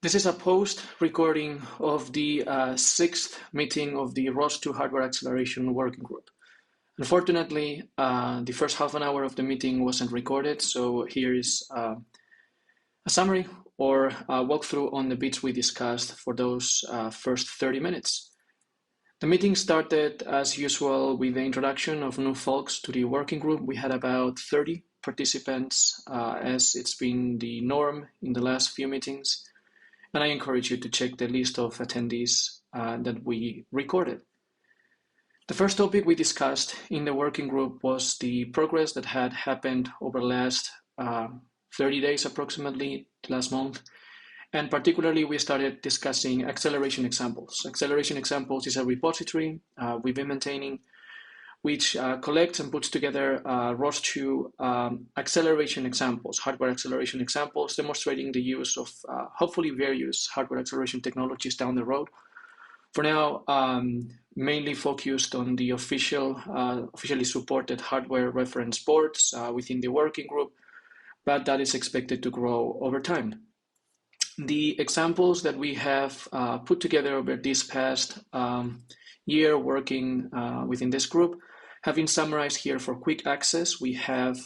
This is a post recording of the sixth meeting of the ROS2 Hardware Acceleration Working Group. Unfortunately, the first half an hour of the meeting wasn't recorded, so here is a summary or a walkthrough on the bits we discussed for those first 30 minutes. The meeting started as usual with the introduction of new folks to the working group. We had about 30 participants, as it's been the norm in the last few meetings. And I encourage you to check the list of attendees that we recorded. The first topic we discussed in the working group was the progress that had happened over the last 30 days approximately, last month. And particularly, we started discussing acceleration examples. Acceleration examples is a repository we've been maintaining, which collects and puts together ROS2 acceleration examples, hardware acceleration examples, demonstrating the use of hopefully various hardware acceleration technologies down the road. For now, mainly focused on the officially supported hardware reference boards within the working group, but that is expected to grow over time. The examples that we have put together over this past year working within this group have been summarized here for quick access. We have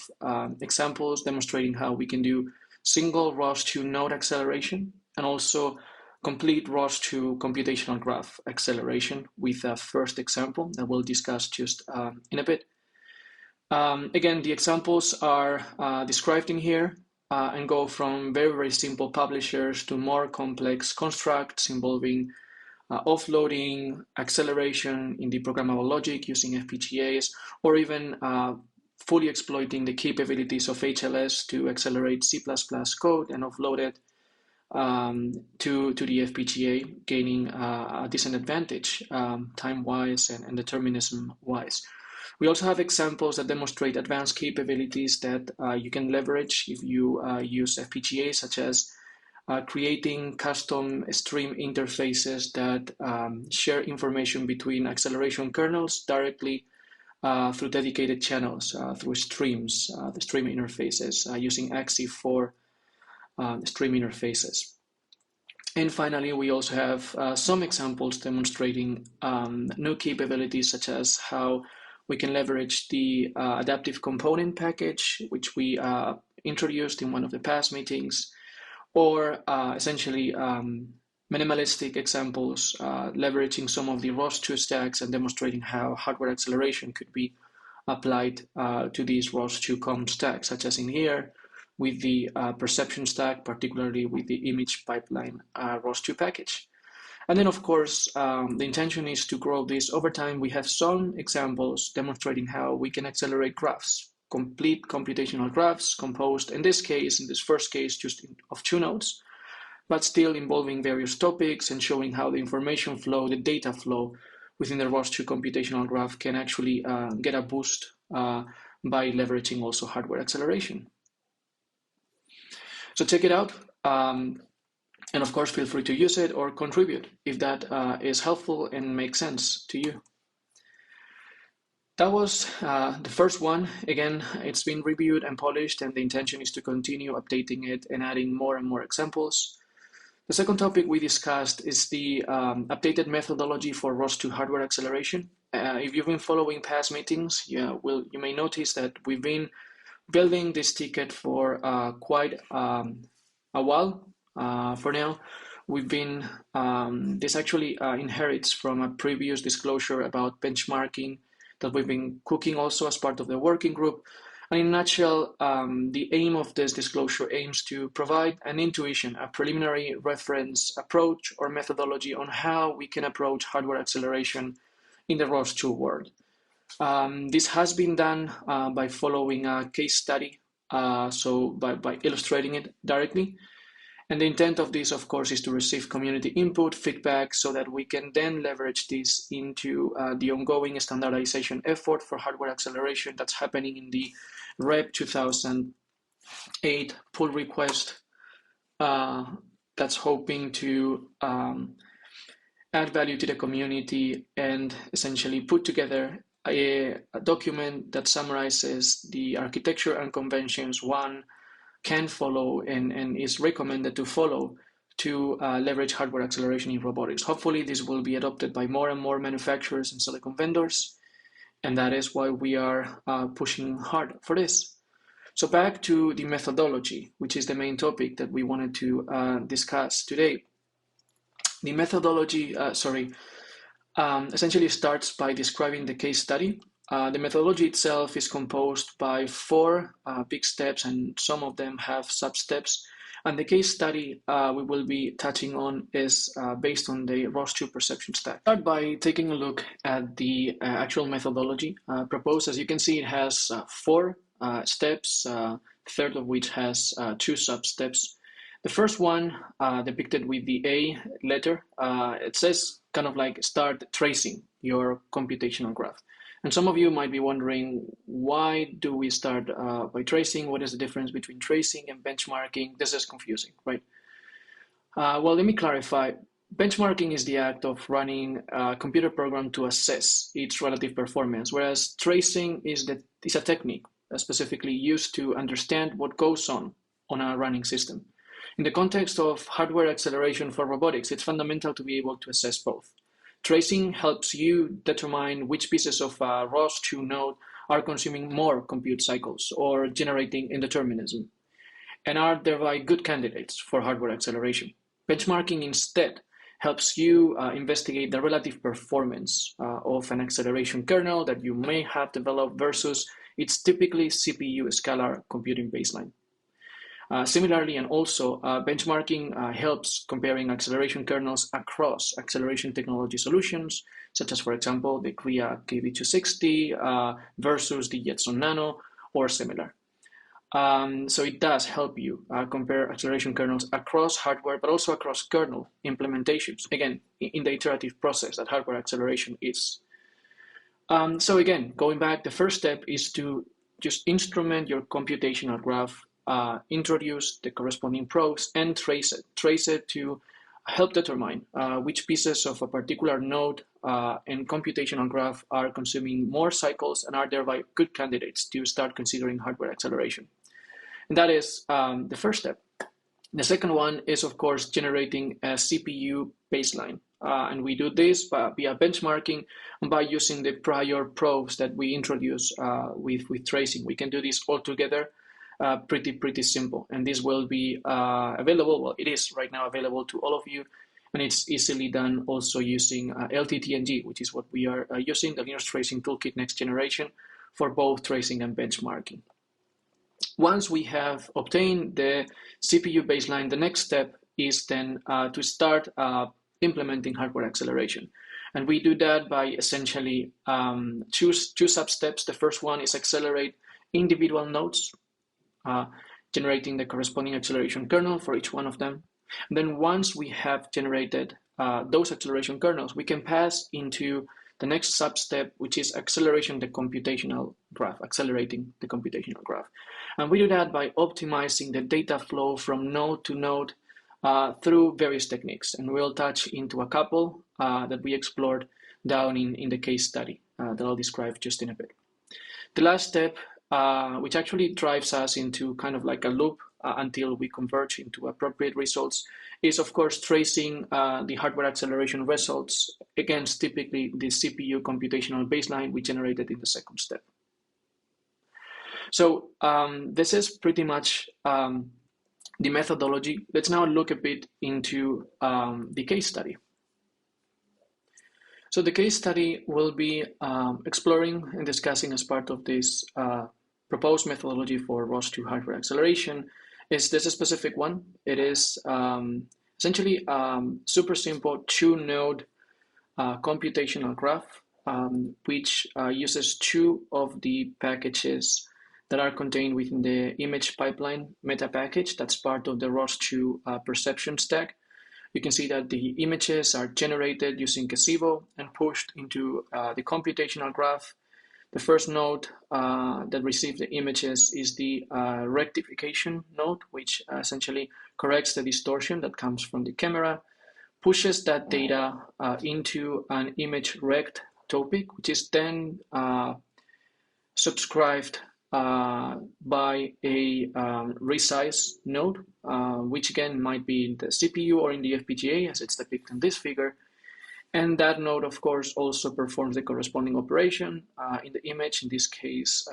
examples demonstrating how we can do single ROS2 node acceleration and also complete ROS2 computational graph acceleration with a first example that we'll discuss just in a bit. Again, the examples are described in here and go from very, very simple publishers to more complex constructs involving offloading, acceleration in the programmable logic using FPGAs, or even fully exploiting the capabilities of HLS to accelerate C++ code and offload it to the FPGA, gaining a decent advantage time-wise and determinism-wise. We also have examples that demonstrate advanced capabilities that you can leverage if you use FPGAs, such as creating custom stream interfaces that share information between acceleration kernels directly through dedicated channels, through streams, the stream interfaces, using AXI for stream interfaces. And finally, we also have some examples demonstrating new capabilities, such as how we can leverage the adaptive component package, which we introduced in one of the past meetings, or essentially minimalistic examples, leveraging some of the ROS2 stacks and demonstrating how hardware acceleration could be applied to these ROS2 COM stacks, such as in here with the perception stack, particularly with the image pipeline ROS2 package. And then, of course, the intention is to grow this over time. We have some examples demonstrating how we can accelerate graphs, complete computational graphs composed, in this first case, just of 2 nodes, but still involving various topics and showing how the information flow, the data flow within the ROS2 computational graph can actually get a boost by leveraging also hardware acceleration. So check it out. And of course, feel free to use it or contribute if that is helpful and makes sense to you. That was the first one. Again, it's been reviewed and polished, and the intention is to continue updating it and adding more and more examples. The second topic we discussed is the updated methodology for ROS2 hardware acceleration. If you've been following past meetings, you may notice that we've been building this ticket for quite a while. For now, we've been, this actually inherits from a previous disclosure about benchmarking that we've been cooking also as part of the working group. And in a nutshell, the aim of this disclosure aims to provide an intuition, a preliminary reference approach or methodology on how we can approach hardware acceleration in the ROS2 world. This has been done by following a case study, so by illustrating it directly. And the intent of this, of course, is to receive community input, feedback, so that we can then leverage this into the ongoing standardization effort for hardware acceleration that's happening in the REP 2008 pull request that's hoping to add value to the community and essentially put together a document that summarizes the architecture and conventions one can follow and is recommended to follow to leverage hardware acceleration in robotics. Hopefully, this will be adopted by more and more manufacturers and silicon vendors, and that is why we are pushing hard for this. So back to the methodology, which is the main topic that we wanted to discuss today. The methodology, essentially starts by describing the case study. The methodology itself is composed by 4 big steps, and some of them have sub-steps. And the case study we will be touching on is based on the ROS2 perception stack. Start by taking a look at the actual methodology proposed. As you can see, it has 4 steps, third of which has 2 sub-steps. The first one, depicted with the A letter, it says kind of like start tracing your computational graph. And some of you might be wondering, why do we start by tracing? What is the difference between tracing and benchmarking? This is confusing, right? Well, let me clarify. Benchmarking is the act of running a computer program to assess its relative performance, whereas tracing is a technique specifically used to understand what goes on a running system. In the context of hardware acceleration for robotics, it's fundamental to be able to assess both. Tracing helps you determine which pieces of a ROS2 node are consuming more compute cycles or generating indeterminism, and are thereby good candidates for hardware acceleration. Benchmarking instead helps you investigate the relative performance of an acceleration kernel that you may have developed versus its typically CPU scalar computing baseline. Similarly, and also benchmarking helps comparing acceleration kernels across acceleration technology solutions, such as, for example, the Cria KB260 versus the Jetson Nano or similar. So it does help you compare acceleration kernels across hardware, but also across kernel implementations, again, in the iterative process that hardware acceleration is. So again, going back, the first step is to just instrument your computational graph, introduce the corresponding probes, and trace it to help determine which pieces of a particular node and computational graph are consuming more cycles and are thereby good candidates to start considering hardware acceleration. And that is the first step. The second one is, of course, generating a CPU baseline. And we do this via benchmarking and by using the prior probes that we introduce with tracing. We can do this all together. Pretty simple, and this will be available. Well, it is right now available to all of you, and it's easily done also using LTTNG, which is what we are using, the Linux Tracing Toolkit Next Generation, for both tracing and benchmarking. Once we have obtained the CPU baseline, the next step is then to start implementing hardware acceleration. And we do that by essentially two sub-steps. The first one is accelerate individual nodes, generating the corresponding acceleration kernel for each one of them. And then once we have generated those acceleration kernels, we can pass into the next sub-step, which is accelerating the computational graph. And we do that by optimizing the data flow from node to node through various techniques. And we'll touch into a couple that we explored down in the case study that I'll describe just in a bit. The last step, which actually drives us into kind of like a loop until we converge into appropriate results, is of course tracing the hardware acceleration results against typically the CPU computational baseline we generated in the second step. So this is pretty much the methodology. Let's now look a bit into the case study. So the case study will be exploring and discussing as part of this proposed methodology for ROS2 hardware acceleration. Is this a specific one? It is essentially super simple 2-node computational graph, which uses 2 of the packages that are contained within the image pipeline meta package that's part of the ROS2 perception stack. You can see that the images are generated using Gazebo and pushed into the computational graph. The first node that receives the images is the rectification node, which essentially corrects the distortion that comes from the camera, pushes that data into an image rect topic, which is then subscribed by a resize node, which again might be in the CPU or in the FPGA as it's depicted in this figure. And that node, of course, also performs the corresponding operation in the image, in this case,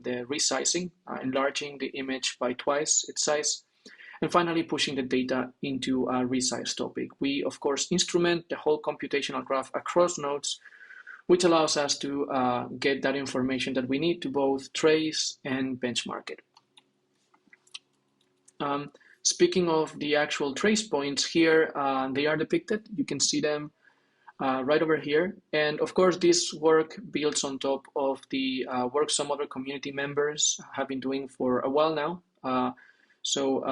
the resizing, enlarging the image by twice its size, and finally pushing the data into a resize topic. We, of course, instrument the whole computational graph across nodes, which allows us to get that information that we need to both trace and benchmark it. Speaking of the actual trace points here, they are depicted. You can see them right over here. And of course, this work builds on top of the work some other community members have been doing for a while now. So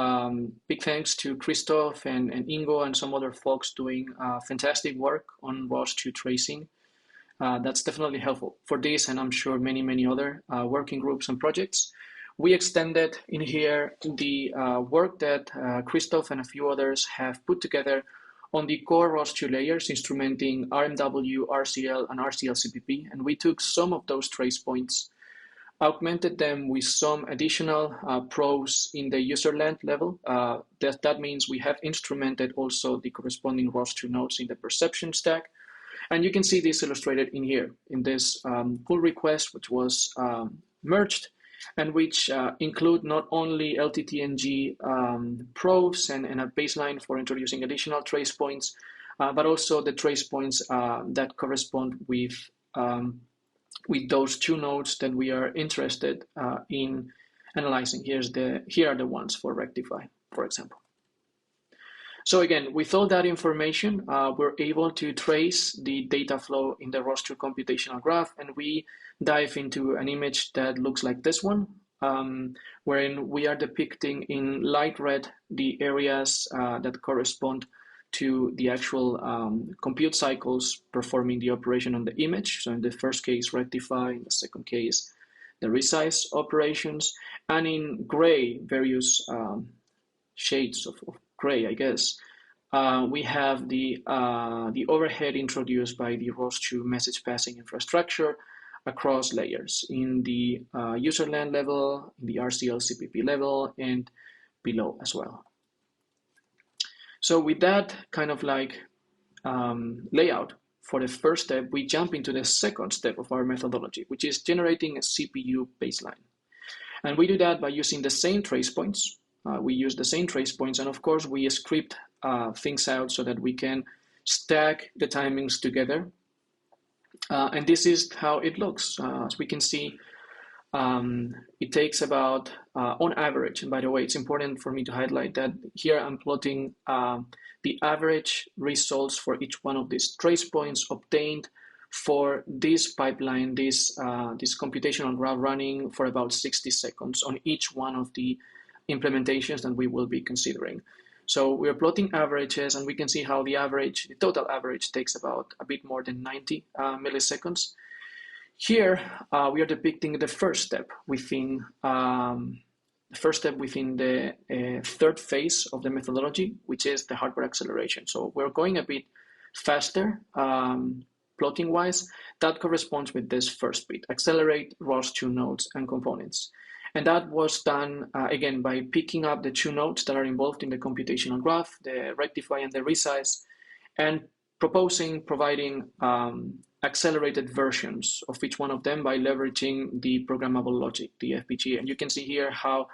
big thanks to Christoph and Ingo and some other folks doing fantastic work on ROS2 tracing. That's definitely helpful for this, and I'm sure many other working groups and projects. We extended in here the work that Christoph and a few others have put together on the core ROS2 layers, instrumenting RMW, RCL, and RCL-CPP, and we took some of those trace points, augmented them with some additional probes in the user-land level. That means we have instrumented also the corresponding ROS2 nodes in the perception stack. And you can see this illustrated in here, in this pull request, which was merged, and which include not only LTTNG probes and a baseline for introducing additional trace points, but also the trace points that correspond with those two nodes that we are interested in analyzing. Here are the ones for rectify, for example. So again, with all that information, we're able to trace the data flow in the ROS2 computational graph, and we dive into an image that looks like this one, wherein we are depicting in light red the areas that correspond to the actual compute cycles performing the operation on the image. So in the first case, rectify, in the second case, the resize operations, and in gray, various shades of gray, I guess, we have the overhead introduced by the ROS2 message passing infrastructure across layers in the user land level, in the RCL-CPP level, and below as well. So with that kind of like layout for the first step, we jump into the second step of our methodology, which is generating a CPU baseline. And we do that by using the same trace points. We use the same trace points, and of course we script things out so that we can stack the timings together. And this is how it looks. As we can see, it takes about, on average, and by the way, it's important for me to highlight that here I'm plotting the average results for each one of these trace points obtained for this pipeline, this computational graph running for about 60 seconds on each one of the implementations that we will be considering. So we're plotting averages, and we can see how the total average takes about a bit more than 90 milliseconds. Here, we are depicting the first step within the third phase of the methodology, which is the hardware acceleration. So we're going a bit faster, plotting-wise. That corresponds with this first bit, accelerate ROS2 nodes and components. And that was done, again, by picking up the two nodes that are involved in the computational graph, the rectify and the resize, and providing accelerated versions of each one of them by leveraging the programmable logic, the FPGA. And you can see here how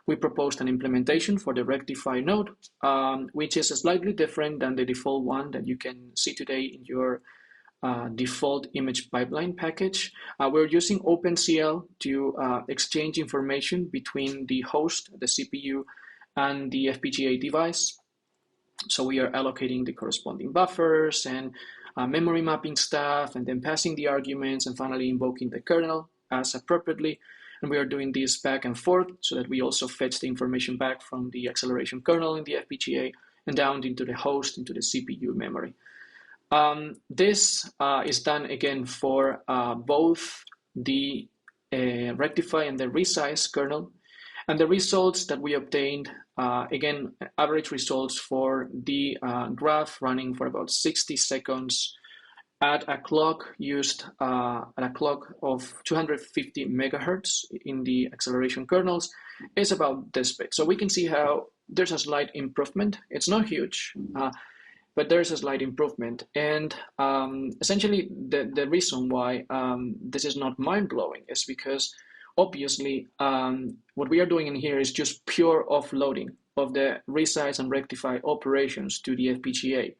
we proposed an implementation for the rectify node, which is slightly different than the default one that you can see today in your default image pipeline package. We're using OpenCL to exchange information between the host, the CPU, and the FPGA device. So we are allocating the corresponding buffers and memory mapping stuff, and then passing the arguments, and finally invoking the kernel as appropriately. And we are doing this back and forth so that we also fetch the information back from the acceleration kernel in the FPGA and down into the host, into the CPU memory. This is done again for both the rectify and the resize kernel, and the results that we obtained, again, average results for the graph running for about 60 seconds at a clock used at a clock of 250 megahertz in the acceleration kernels is about this big. So we can see how there's a slight improvement. It's not huge, but there's a slight improvement. And essentially, the reason why this is not mind-blowing is because obviously what we are doing in here is just pure offloading of the resize and rectify operations to the FPGA.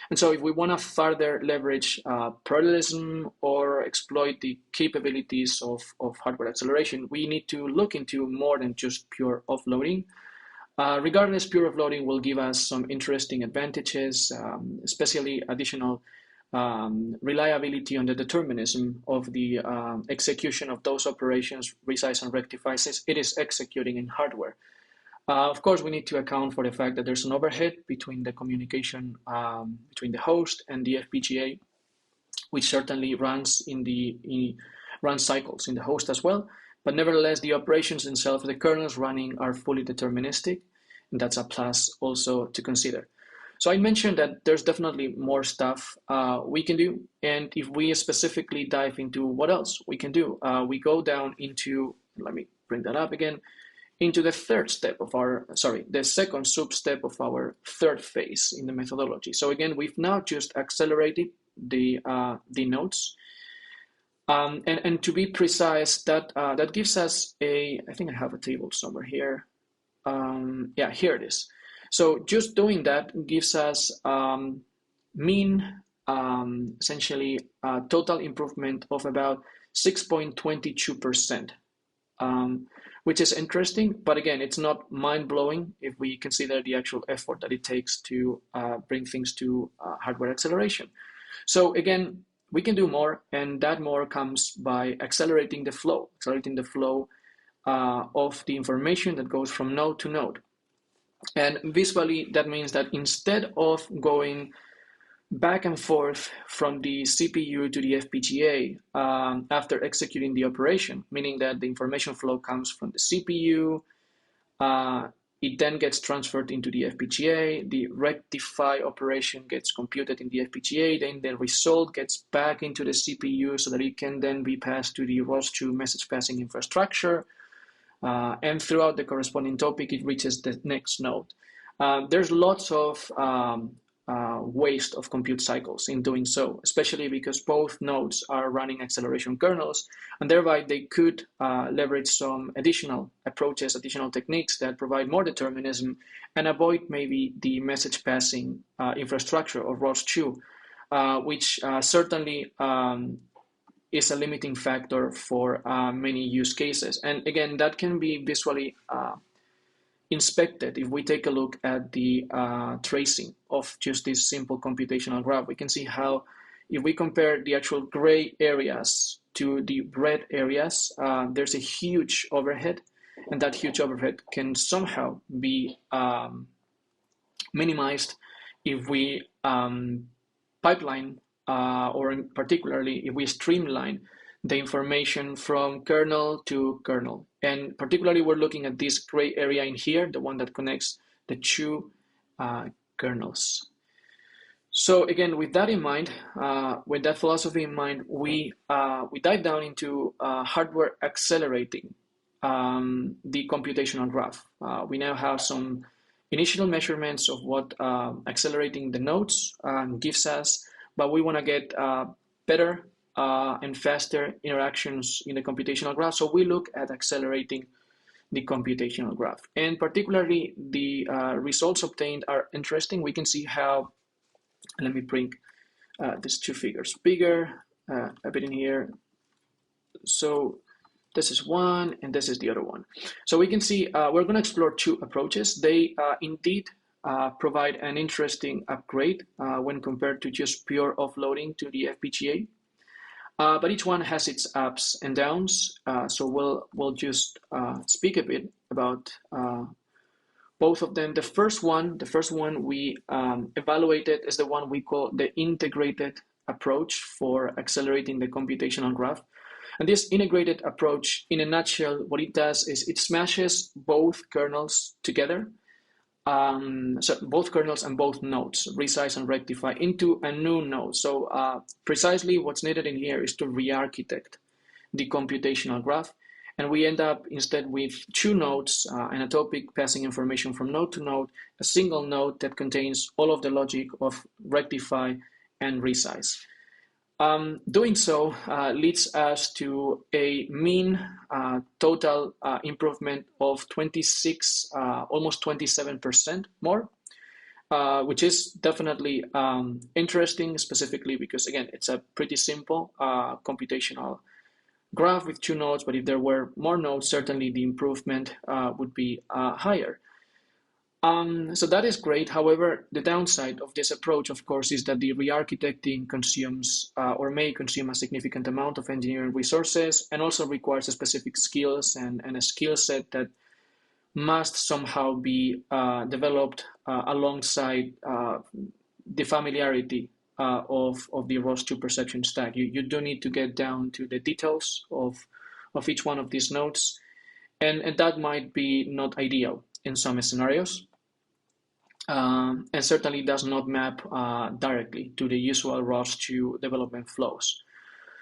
And so if we want to further leverage parallelism or exploit the capabilities of hardware acceleration, we need to look into more than just pure offloading. Regardless, pure offloading will give us some interesting advantages, especially additional reliability on the determinism of the execution of those operations, resize and rectify, since it is executing in hardware. Of course, we need to account for the fact that there's an overhead between the communication between the host and the FPGA, which certainly runs runs cycles in the host as well. But nevertheless, the operations themselves, the kernels running, are fully deterministic, and that's a plus also to consider. So I mentioned that there's definitely more stuff we can do, and if we specifically dive into what else we can do, we go down into, let me bring that up again, into the the second sub-step of our third phase in the methodology. So again, we've now just accelerated the nodes. And to be precise, that gives us I think I have a table somewhere here. Yeah, here it is. So just doing that gives us mean, essentially, total improvement of about 6.22%. Which is interesting, but again, it's not mind-blowing if we consider the actual effort that it takes to bring things to hardware acceleration. So again, we can do more, and that more comes by accelerating the flow of the information that goes from node to node. And visually, that means that instead of going back and forth from the CPU to the FPGA after executing the operation, meaning that the information flow comes from the CPU, it then gets transferred into the FPGA, the rectify operation gets computed in the FPGA, then the result gets back into the CPU so that it can then be passed to the ROS2 message passing infrastructure, and throughout the corresponding topic, it reaches the next node. There's lots of waste of compute cycles in doing so, especially because both nodes are running acceleration kernels, and thereby they could leverage some additional approaches, additional techniques that provide more determinism and avoid maybe the message passing infrastructure of ROS2, which certainly is a limiting factor for many use cases. And again, that can be visually inspected. If we take a look at the tracing of just this simple computational graph, we can see how if we compare the actual gray areas to the red areas, there's a huge overhead, and that huge overhead can somehow be minimized if we pipeline, or particularly if we streamline the information from kernel to kernel. And particularly, we're looking at this gray area in here, the one that connects the two kernels. So again, with that in mind, with that philosophy in mind, we dive down into hardware accelerating the computational graph. We now have some initial measurements of what accelerating the nodes gives us, but we want to get better and faster interactions in the computational graph. So we look at accelerating the computational graph. And particularly, the results obtained are interesting. We can see how, let me bring these two figures bigger a bit in here. So this is one, and this is the other one. So we can see we're going to explore two approaches. They indeed provide an interesting upgrade when compared to just pure offloading to the FPGA. But each one has its ups and downs. So we'll just speak a bit about both of them. The first one we evaluated is the one we call the integrated approach for accelerating the computational graph. And this integrated approach, in a nutshell, what it does is it smashes both kernels together so both kernels and both nodes, resize and rectify, into a new node. So precisely what's needed in here is to re-architect the computational graph. And we end up instead with two nodes and a topic passing information from node to node, a single node that contains all of the logic of rectify and resize. Doing so leads us to a mean total improvement of 26, almost 27% more, which is definitely interesting, specifically because, again, it's a pretty simple computational graph with two nodes, but if there were more nodes, certainly the improvement would be higher. So that is great. However, the downside of this approach, of course, is that the re-architecting consumes or may consume a significant amount of engineering resources, and also requires a specific skills and a skill set that must somehow be developed alongside the familiarity of the ROS2 perception stack. You do need to get down to the details of each one of these nodes, and that might be not ideal in some scenarios, and certainly does not map directly to the usual ROS2 development flows.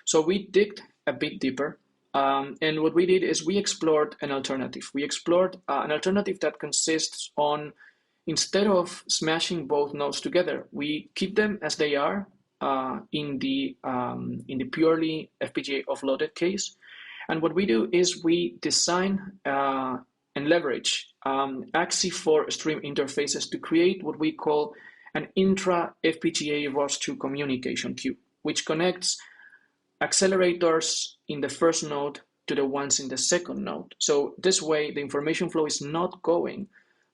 So we digged a bit deeper, and what we did is we explored an alternative. We explored an alternative that consists on, instead of smashing both nodes together, we keep them as they are in the purely FPGA offloaded case. And what we do is we design and leverage AXI4 stream interfaces to create what we call an intra-FPGA ROS2 communication queue, which connects accelerators in the first node to the ones in the second node. So this way, the information flow is not going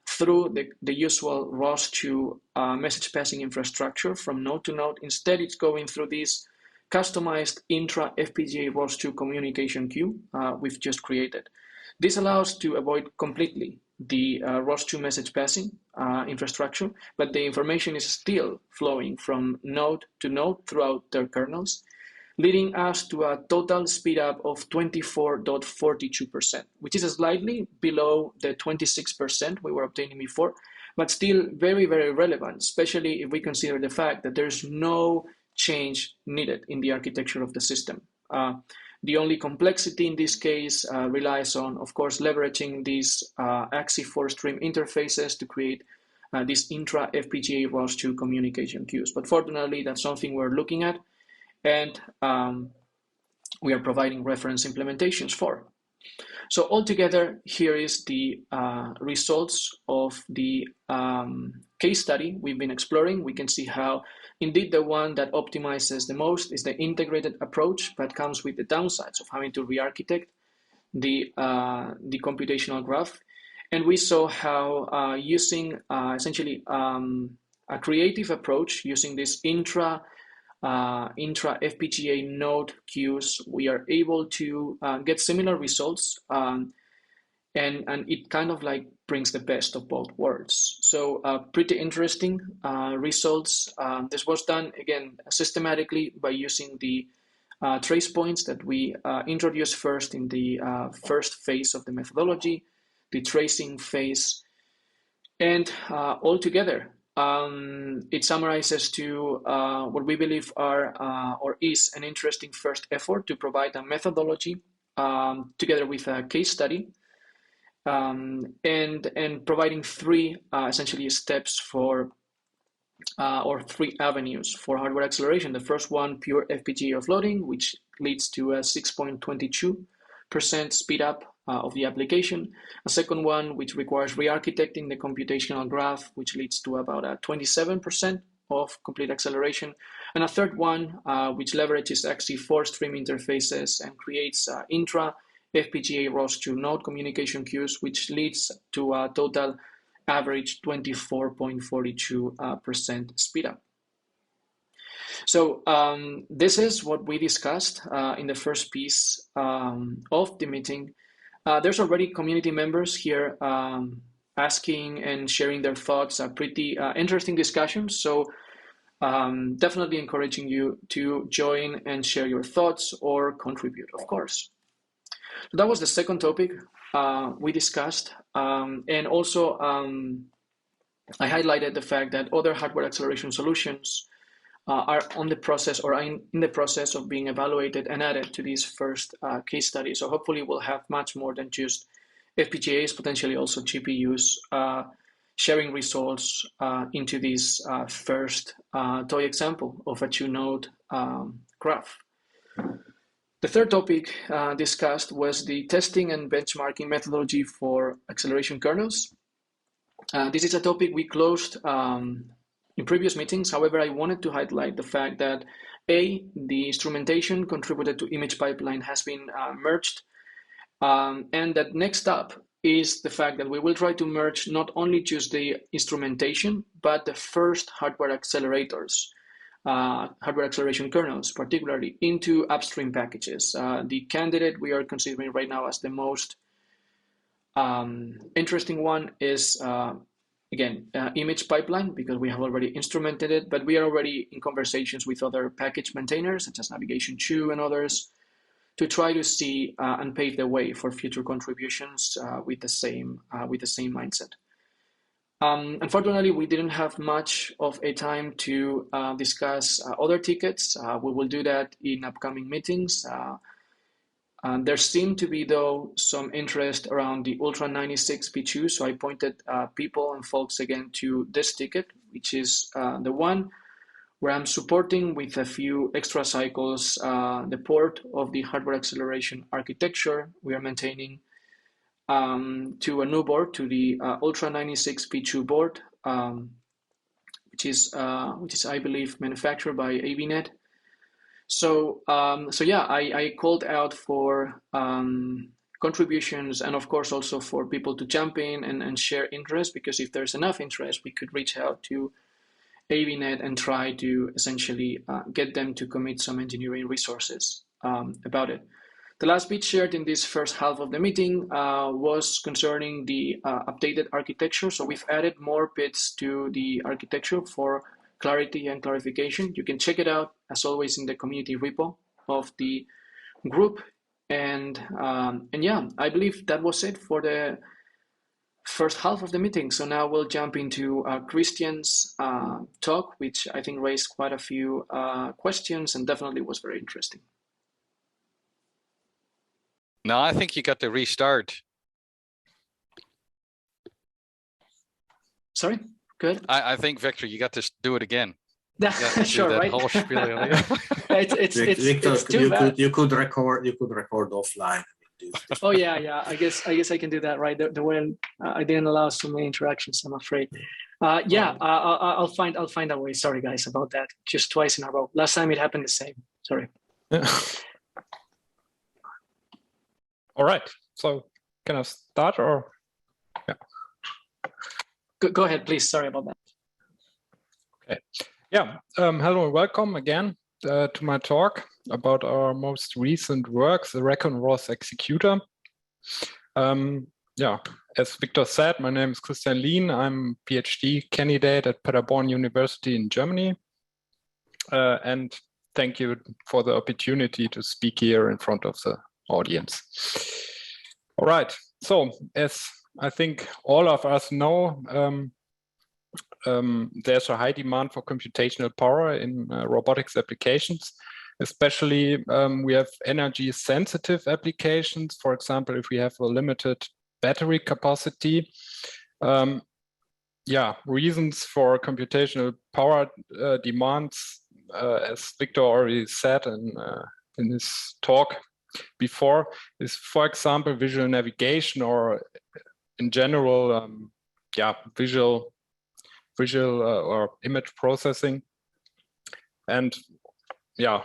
through the usual ROS2 message passing infrastructure from node to node. Instead, it's going through this customized intra-FPGA ROS2 communication queue we've just created. This allows to avoid completely the ROS2 message passing infrastructure, but the information is still flowing from node to node throughout their kernels, leading us to a total speed up of 24.42%, which is slightly below the 26% we were obtaining before, but still very, very relevant, especially if we consider the fact that there's no change needed in the architecture of the system. The only complexity in this case relies on, of course, leveraging these AXI4 stream interfaces to create these intra-FPGA ROS2 communication queues. But fortunately, that's something we're looking at, and we are providing reference implementations for. So altogether, here is the results of the case study we've been exploring. We can see how indeed the one that optimizes the most is the integrated approach, but comes with the downsides of having to re-architect the computational graph. And we saw how using essentially a creative approach, using this intra-FPGA node queues, we are able to get similar results, and it kind of like brings the best of both worlds. So pretty interesting results. This was done, again, systematically by using the trace points that we introduced first in the first phase of the methodology, the tracing phase, and altogether, it summarizes to what we believe are or is an interesting first effort to provide a methodology together with a case study, and providing three essentially steps for or three avenues for hardware acceleration. The first one, pure FPGA offloading, which leads to a 6.22% speed up of the application. A second one, which requires re-architecting the computational graph, which leads to about a 27% of complete acceleration. And a third one, which leverages AXI4 stream interfaces and creates intra-FPGA ROS2 node communication queues, which leads to a total average 24.42% speed up. So this is what we discussed in the first piece of the meeting. There's already community members here asking and sharing their thoughts, a pretty interesting discussion. So definitely encouraging you to join and share your thoughts or contribute, of course. So that was the second topic we discussed. And also I highlighted the fact that other hardware acceleration solutions are on the process or in the process of being evaluated and added to this first case study. So hopefully we'll have much more than just FPGAs, potentially also GPUs, sharing results into this first toy example of a two-node graph. The third topic discussed was the testing and benchmarking methodology for acceleration kernels. This is a topic we closed in previous meetings. However, I wanted to highlight the fact that the instrumentation contributed to image pipeline has been merged, and that next up is the fact that we will try to merge not only just the instrumentation, but the first hardware accelerators, hardware acceleration kernels, particularly into upstream packages. The candidate we are considering right now as the most interesting one is, again, image pipeline, because we have already instrumented it, but we are already in conversations with other package maintainers, such as Navigation 2 and others, to try to see and pave the way for future contributions with the same mindset. Unfortunately, we didn't have much of a time to discuss other tickets. We will do that in upcoming meetings. There seemed to be, though, some interest around the Ultra 96P2, so I pointed people and folks again to this ticket, which is the one where I'm supporting with a few extra cycles the port of the hardware acceleration architecture we are maintaining to a new board, to the Ultra 96P2 board, which is I believe manufactured by AVNet. So yeah, I called out for contributions, and of course also for people to jump in and share interest, because if there's enough interest, we could reach out to AVNet and try to essentially get them to commit some engineering resources about it. The last bit shared in this first half of the meeting was concerning the updated architecture. So we've added more bits to the architecture for clarity and clarification. You can check it out, as always, in the community repo of the group. And yeah, I believe that was it for the first half of the meeting. So now we'll jump into Christian's talk, which I think raised quite a few questions and definitely was very interesting. No, I think you got to restart. Sorry, good. I think, Victor, you got to do it again. Sure, right? Whole spiel. It's too bad. You could record offline. Oh yeah. I guess I can do that, right? The way I didn't allow so many interactions, I'm afraid. Yeah, I'll find a way. Sorry guys about that. Just twice in a row. Last time it happened the same. Sorry. All right. So can I start or? Yeah. Go ahead, please. Sorry about that. Okay. Yeah. Hello and welcome again to my talk about our most recent work, the ROS executor. Yeah, as Victor said, my name is Christian Lienen. I'm a PhD candidate at Paderborn University in Germany. And thank you for the opportunity to speak here in front of the audience. All right. So as I think all of us know, there's a high demand for computational power in robotics applications. Especially, we have energy-sensitive applications. For example, if we have a limited battery capacity, yeah, reasons for computational power demands, as Victor already said in his talk before, is, for example, visual navigation, or in general, yeah, visual or image processing, and yeah,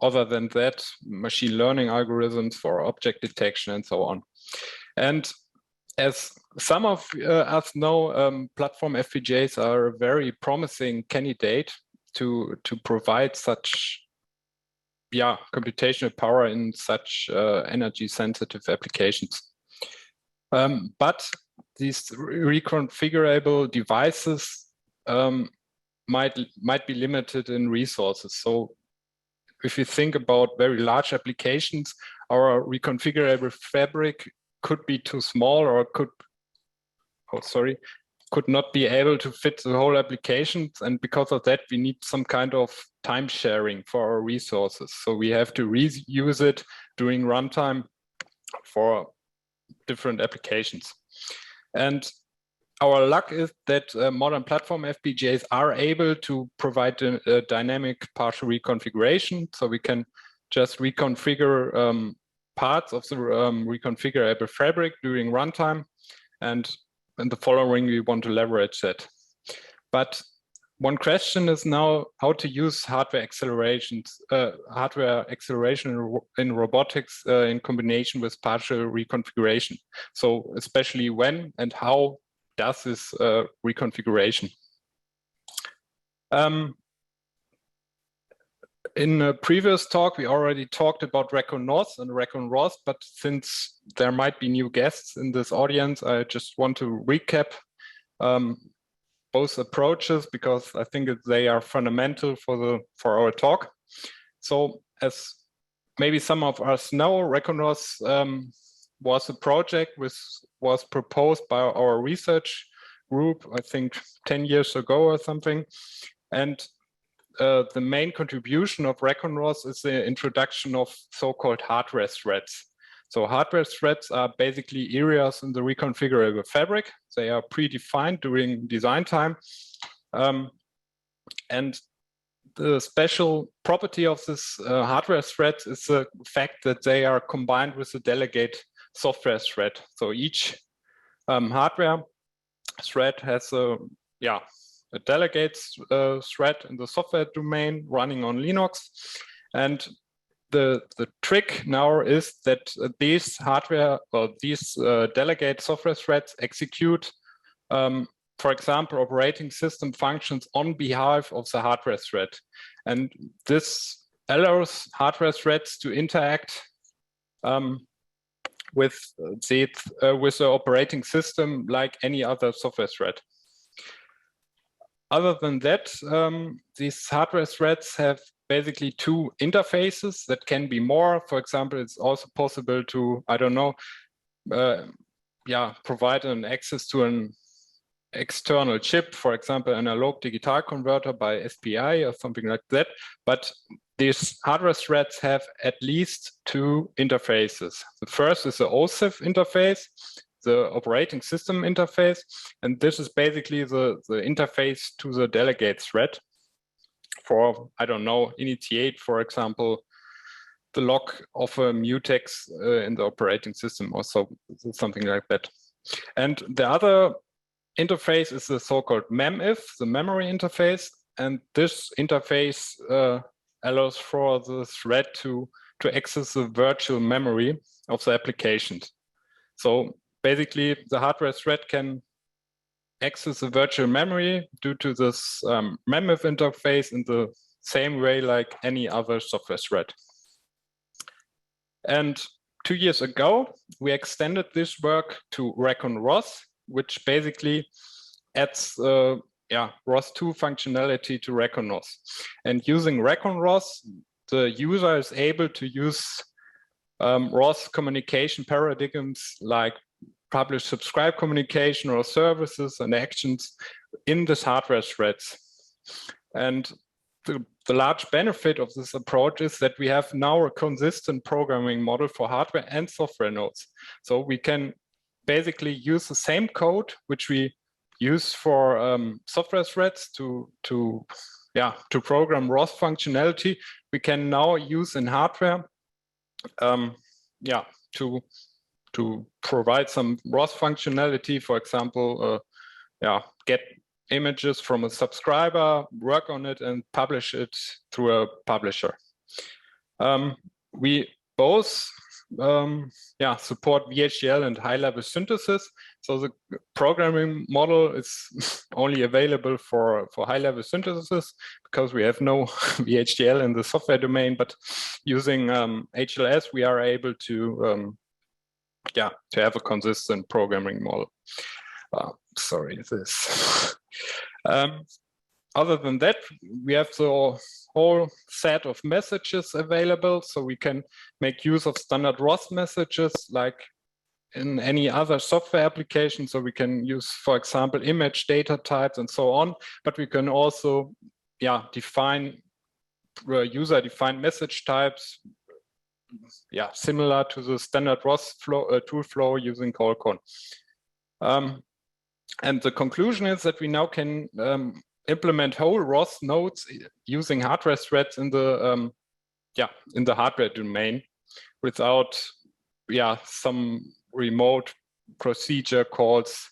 other than that, machine learning algorithms for object detection and so on. And as some of us know, platform FPGAs are a very promising candidate to provide such, yeah, computational power in such energy-sensitive applications. But these reconfigurable devices might be limited in resources. So if you think about very large applications, our reconfigurable fabric could be too small, or could not be able to fit the whole applications, and because of that we need some kind of time sharing for our resources. So we have to reuse it during runtime for different applications. And our luck is that modern platform FPGAs are able to provide a dynamic partial reconfiguration, so we can just reconfigure parts of the reconfigurable fabric during runtime, and in the following we want to leverage that. But one question is now how to use hardware acceleration in robotics in combination with partial reconfiguration. So especially when and how does this reconfiguration? In a previous talk, we already talked about ROS and ROS, but since there might be new guests in this audience, I just want to recap both approaches because I think they are fundamental for our talk. So as maybe some of us know, ROS was a project which was proposed by our research group, I think 10 years ago or something. And the main contribution of ROS is the introduction of so-called hardware threads. So hardware threads are basically areas in the reconfigurable fabric. They are predefined during design time. And the special property of this hardware threads is the fact that they are combined with the delegate software thread. So each hardware thread has a delegate thread in the software domain running on Linux. And the trick now is that these hardware or these delegate software threads execute, for example, operating system functions on behalf of the hardware thread. And this allows hardware threads to interact with the operating system like any other software thread. Other than that, these hardware threads have basically two interfaces that can be more. For example, it's also possible to, I don't know, provide an access to an external chip, for example, analog digital converter by SPI or something like that. But these hardware threads have at least two interfaces. The first is the OSIF interface, the operating system interface, and this is basically the interface to the delegate thread for, I don't know, initiate, for example, the lock of a mutex in the operating system or so, something like that. And the other interface is the so-called memif, the memory interface, and this interface allows for the thread to access the virtual memory of the applications. So basically, the hardware thread can access the virtual memory due to this memif interface in the same way like any other software thread. And 2 years ago, we extended this work to ROS, which basically adds ROS2 functionality to ROS. And using ROS, the user is able to use ROS communication paradigms like publish subscribe communication or services and actions in this hardware threads. And the large benefit of this approach is that we have now a consistent programming model for hardware and software nodes. So we can basically use the same code which we use for software threads to program ROS functionality. We can now use in hardware to provide some ROS functionality, for example, get images from a subscriber, work on it, and publish it through a publisher. We both support VHDL and high-level synthesis. So the programming model is only available for high-level synthesis because we have no VHDL in the software domain. But using HLS, we are able to have a consistent programming model. Other than that, we have the whole set of messages available, so we can make use of standard ROS messages like in any other software application. So we can use, for example, image data types and so on, but we can also, yeah, define user-defined message types, yeah, similar to the standard ROS flow, tool flow using callcon. And the conclusion is that we now can implement whole ROS nodes using hardware threads in the in the hardware domain without some remote procedure calls,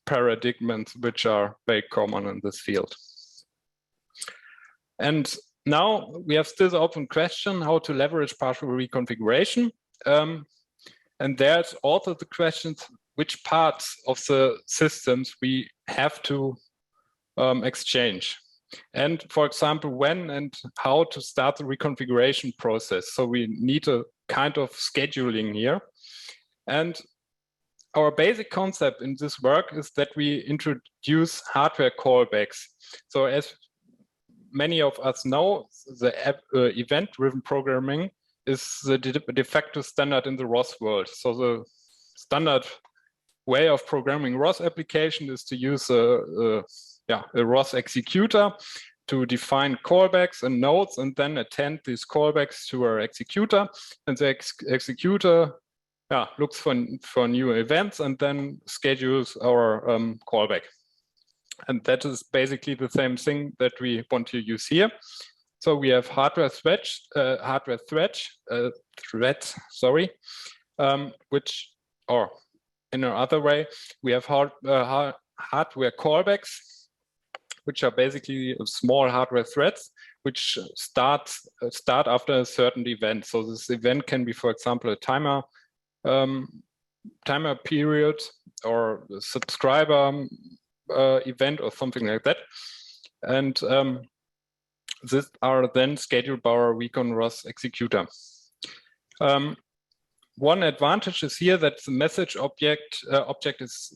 paradigms, which are very common in this field. And now we have still the open question how to leverage partial reconfiguration. And there's also the question which parts of the systems we have to exchange. And for example, when and how to start the reconfiguration process. So we need a kind of scheduling here. And our basic concept in this work is that we introduce hardware callbacks. So as many of us know, the event-driven programming is the de facto standard in the ROS world. So the standard way of programming ROS application is to use a ROS executor to define callbacks and nodes and then attend these callbacks to our executor. And the executor looks for new events and then schedules our callback. And that is basically the same thing that we want to use here. So we have threads, which, or in another way, we have hardware callbacks, which are basically small hardware threads, which start after a certain event. So this event can be, for example, a timer period or a subscriber event or something like that. And these are then scheduled by our recon ROS executor. One advantage is here that the message object is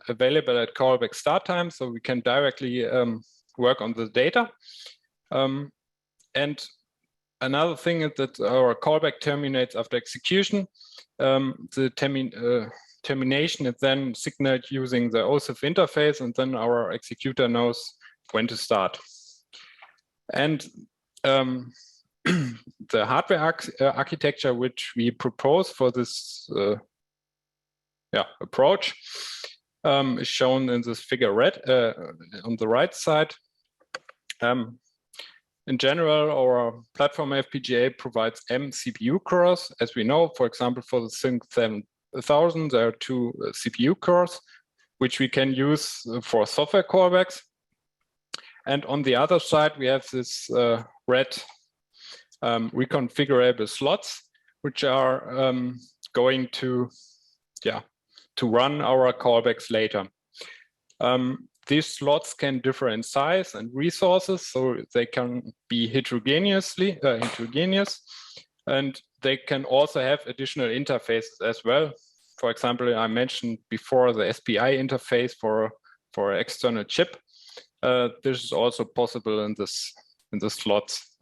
available at callback start time, so we can directly work on the data. And another thing is that our callback terminates after execution. The termination is then signaled using the OSIF interface, and then our executor knows when to start. And the hardware architecture which we propose for this approach is shown in this figure red on the right side. In general, our platform FPGA provides M CPU cores. As we know, for example, for the Xilinx 7000, there are 2 CPU cores, which we can use for software callbacks. And on the other side, we have this red reconfigurable slots, which are going to run our callbacks later. These slots can differ in size and resources, so they can be heterogeneous, and they can also have additional interfaces as well. For example, I mentioned before the SPI interface for external chip. This is also possible in the slots.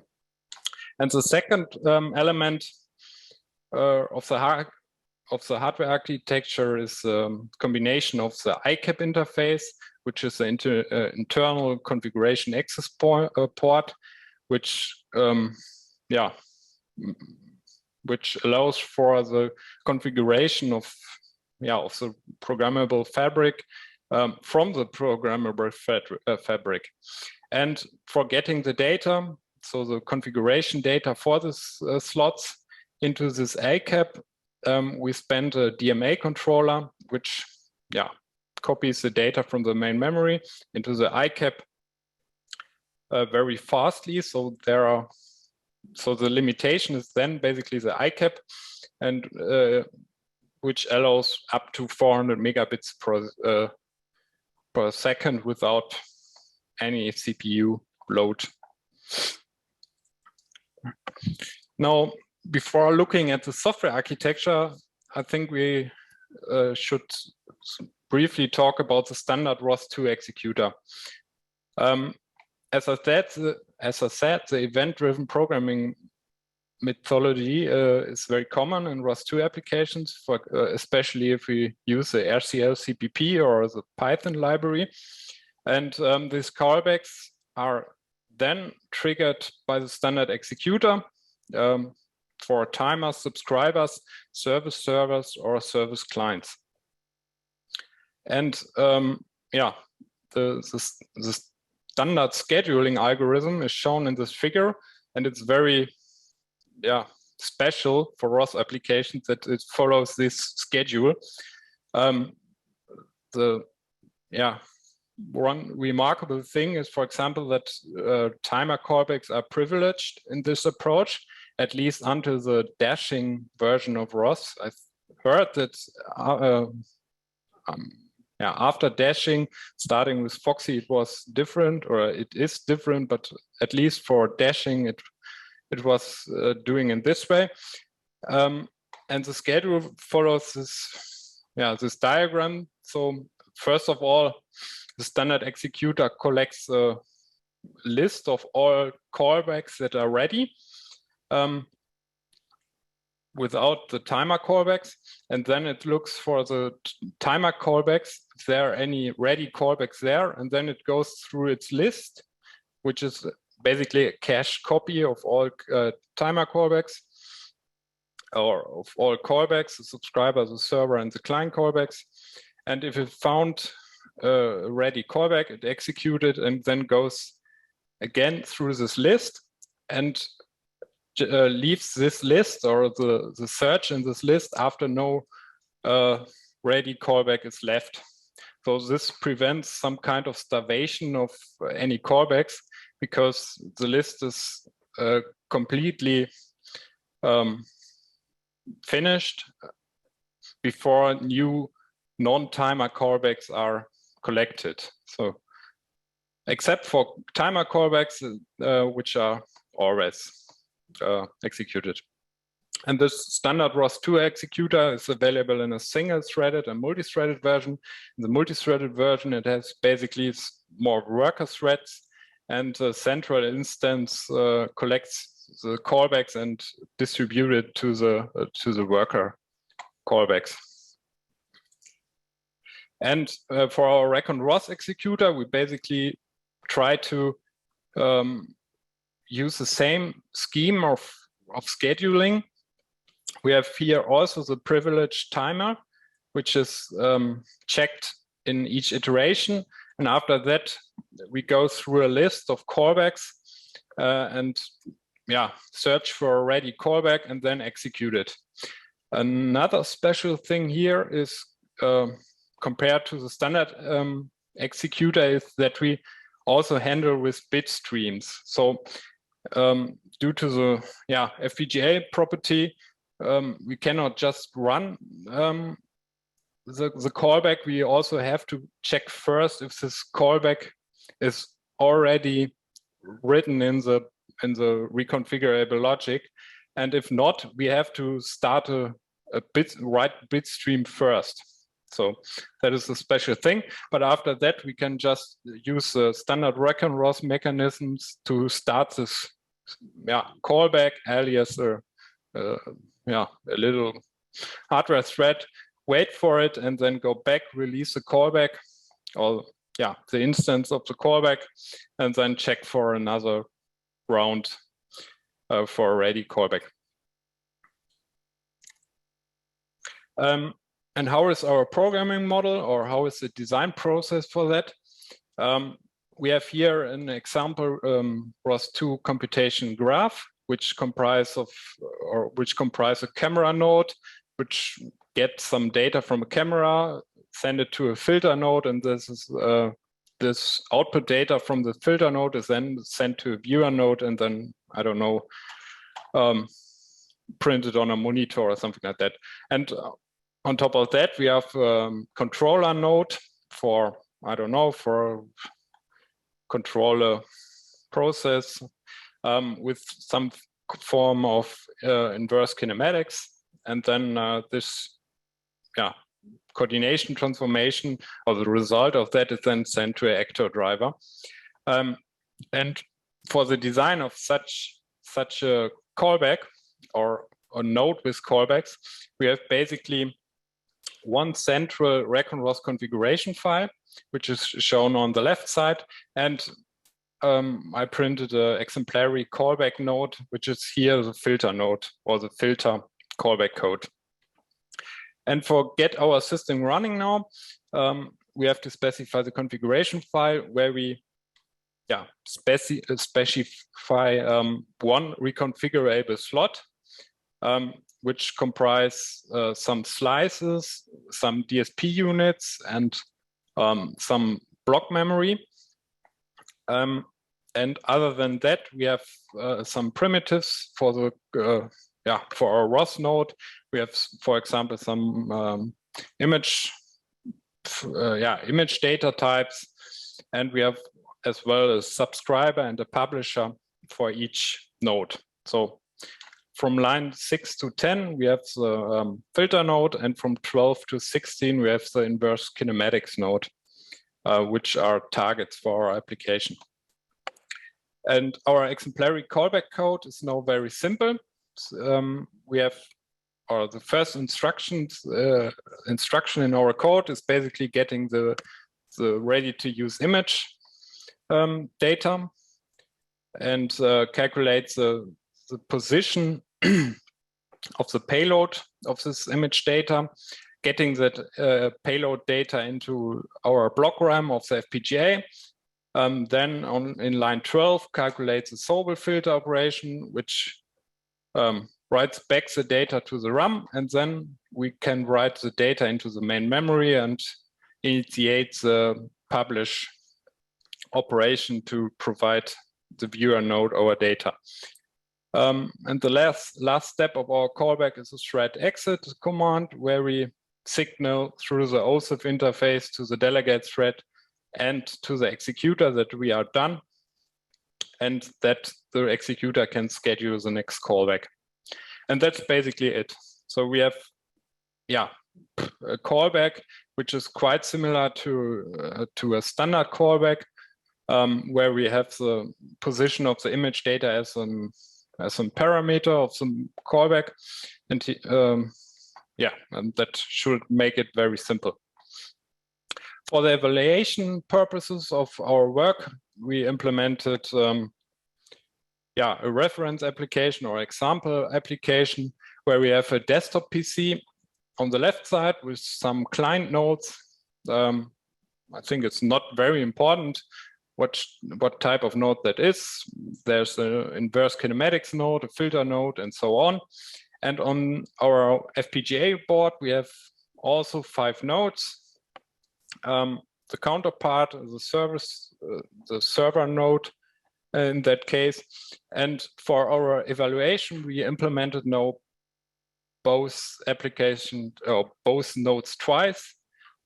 And the second element of the hardware architecture is a combination of the ICAP interface, which is the internal configuration access port, which allows for the configuration of the programmable fabric from the programmable fabric. And for getting the data, so the configuration data for this slots into this ICAP, we spend a DMA controller, which copies the data from the main memory into the ICAP very fastly. So the limitation is then basically the ICAP, and which allows up to 400 megabits per second without any CPU load. Now, before looking at the software architecture, I think we should briefly talk about the standard ROS2 executor. As I said, the event-driven programming methodology is very common in ROS2 applications, for especially if we use the RCL CPP or the Python library. And these callbacks are then triggered by the standard executor for timers, subscribers, service servers, or service clients. And yeah, the standard scheduling algorithm is shown in this figure, and it's very special for ROS applications that it follows this schedule. One remarkable thing is, for example, that timer callbacks are privileged in this approach, at least until the dashing version of ROS. I've heard that after dashing, starting with Foxy, it was different, or it is different, but at least for dashing, it was doing in this way. And the schedule follows this diagram. So first of all, the standard executor collects a list of all callbacks that are ready without the timer callbacks. And then it looks for the timer callbacks, if there are any ready callbacks there. And then it goes through its list, which is basically a cache copy of all timer callbacks, or of all callbacks, the subscriber, the server, and the client callbacks. And if it found a ready callback, it executes it and then goes again through this list and leaves this list, or the search in this list, after no ready callback is left. So this prevents some kind of starvation of any callbacks, because the list is completely finished before new non-timer callbacks are collected. So except for timer callbacks, which are always executed. And this standard ROS2 executor is available in a single-threaded and multi-threaded version. In the multi-threaded version, it has basically more worker threads, and the central instance collects the callbacks and distribute it to the worker callbacks. And for our recon-ROS executor, we basically try to use the same scheme of scheduling. We have here also the privileged timer, which is checked in each iteration. And after that, we go through a list of callbacks and search for a ready callback and then execute it. Another special thing here is, compared to the standard executor, is that we also handle with bit streams. So due to the FPGA property, we cannot just run the callback. We also have to check first if this callback is already written in the reconfigurable logic, and if not, we have to start a write bit stream first. So that is a special thing. But after that, we can just use the standard recon-ROS mechanisms to start this callback, alias a little hardware thread, wait for it, and then go back, release the callback, or the instance of the callback, and then check for another round for a ready callback. And how is our programming model, or how is the design process for that? We have here an example ROS2 computation graph, which comprise a camera node, which gets some data from a camera, send it to a filter node, and this output data from the filter node is then sent to a viewer node, and then, I don't know, printed on a monitor or something like that. And on top of that, we have a controller node for, I don't know, for controller process with some form of inverse kinematics. And then this coordination transformation, or the result of that, is then sent to an actor driver. And for the design of such a callback, or a node with callbacks, we have basically one central ROS configuration file, which is shown on the left side. And I printed an exemplary callback node, which is here the filter node or the filter callback code. And for get our system running now, we have to specify the configuration file where we specify one reconfigurable slot, which comprise some slices, some DSP units, and some block memory. And other than that, we have some primitives for the for our ROS node. We have, for example, some image data types, and we have as well as subscriber and a publisher for each node. So from line 6 to 10, we have the filter node, and from 12 to 16, we have the inverse kinematics node, which are targets for our application. And our exemplary callback code is now very simple. We have, or the first instruction in our code is basically getting the ready-to-use image data, and calculates the position of the payload of this image data, getting that payload data into our block RAM of the FPGA. Then in line 12, calculates a Sobel filter operation, which writes back the data to the RAM, and then we can write the data into the main memory and initiate the publish operation to provide the viewer node our data. And the last step of our callback is a thread exit command, where we signal through the OSIF interface to the delegate thread and to the executor that we are done, and that the executor can schedule the next callback. And that's basically it. So we have, a callback which is quite similar to a standard callback, where we have the position of the image data as a parameter of the callback, and and that should make it very simple. For the evaluation purposes of our work, we implemented a reference application or example application where we have a desktop PC on the left side with some client nodes. I think it's not very important what type of node that is. There's an inverse kinematics node, a filter node, and so on. And on our FPGA board, we have also 5 nodes. The counterpart, the server node in that case. And for our evaluation, we implemented now both applications or both nodes twice.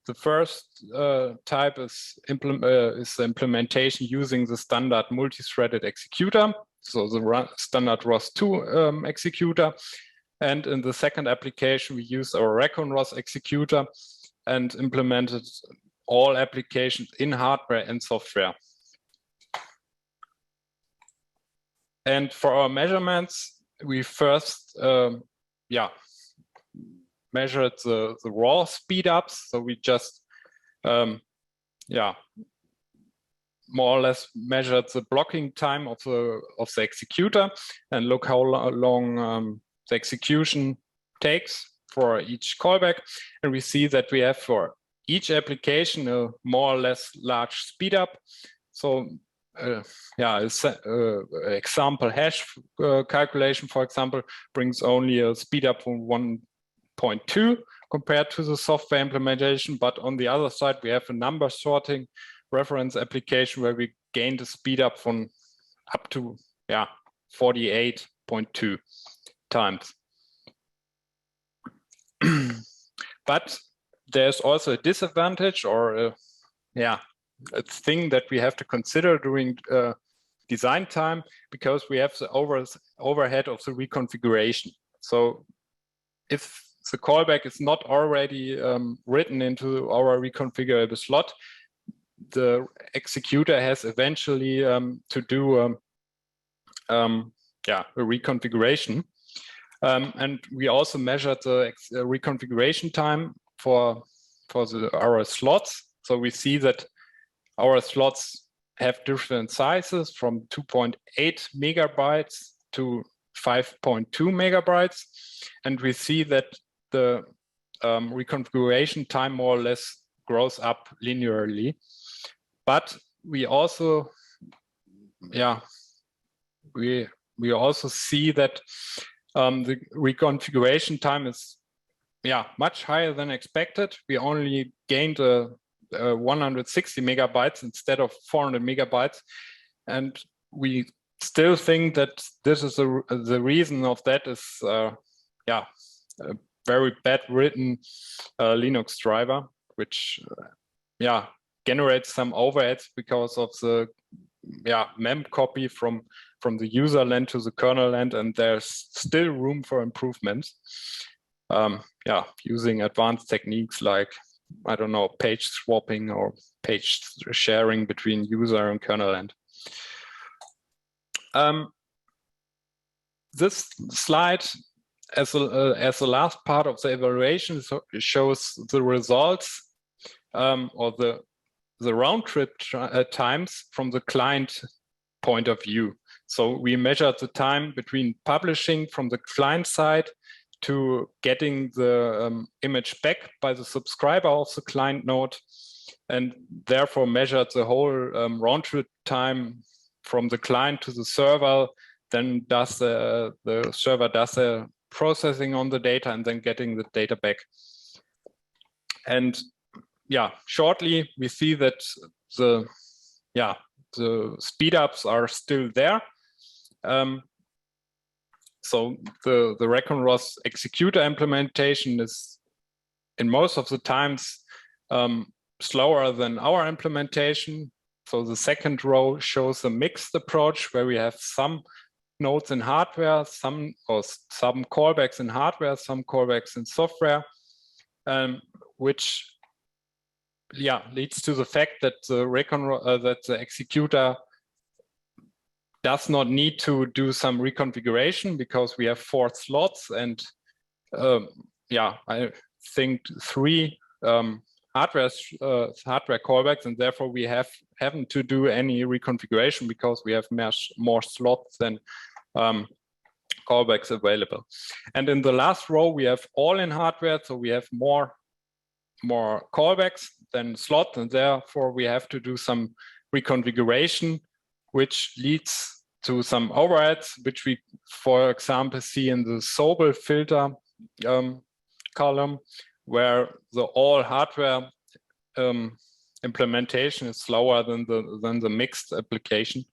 The first type is the implementation using the standard multi-threaded executor, so the standard ROS2 executor. And in the second application, we use our ROS executor and implemented all applications in hardware and software. And for our measurements, we first measured the raw speedups. So we just more or less measured the blocking time of the executor and look how long the execution takes for each callback. And we see that we have for each application a more or less large speedup. So example hash calculation, for example, brings only a speedup from 1.2 compared to the software implementation. But on the other side, we have a number sorting reference application where we gained a speedup from up to 48.2 times. But there's also a disadvantage, or a thing that we have to consider during design time, because we have the overhead of the reconfiguration. So if the callback is not already written into our reconfigurable slot, the executor has eventually to do a reconfiguration. And we also measured the reconfiguration time for our slots. So we see that our slots have different sizes from 2.8 megabytes to 5.2 megabytes. And we see that the reconfiguration time more or less grows up linearly. But we also, we also see that the reconfiguration time is much higher than expected. We only gained 160 megabytes instead of 400 megabytes. And we still think that this is the reason of that is a very bad written Linux driver, which generates some overheads because of the mem copy from the user land to the kernel land, and there's still room for improvements. Using advanced techniques like, I don't know, page swapping or page sharing between user and kernel land. This slide, as the last part of the evaluation, shows the results or the round trip times from the client point of view. So we measured the time between publishing from the client side to getting the image back by the subscriber of the client node, and therefore measured the whole round trip time from the client to the server. Then the server does the processing on the data and then getting the data back. And shortly we see that the speed ups are still there. So the ROS executor implementation is in most of the times slower than our implementation. So the second row shows a mixed approach where we have some nodes in hardware, some callbacks in hardware, some callbacks in software, which leads to the fact that the executor does not need to do some reconfiguration because we have 4 slots and I think 3 hardware callbacks, and therefore we haven't to do any reconfiguration because we have more slots than callbacks available. And in the last row we have all in hardware, so we have more callbacks than slots, and therefore we have to do some reconfiguration, which leads to some overheads, which we, for example, see in the Sobel filter column, where the all hardware implementation is slower than the mixed application,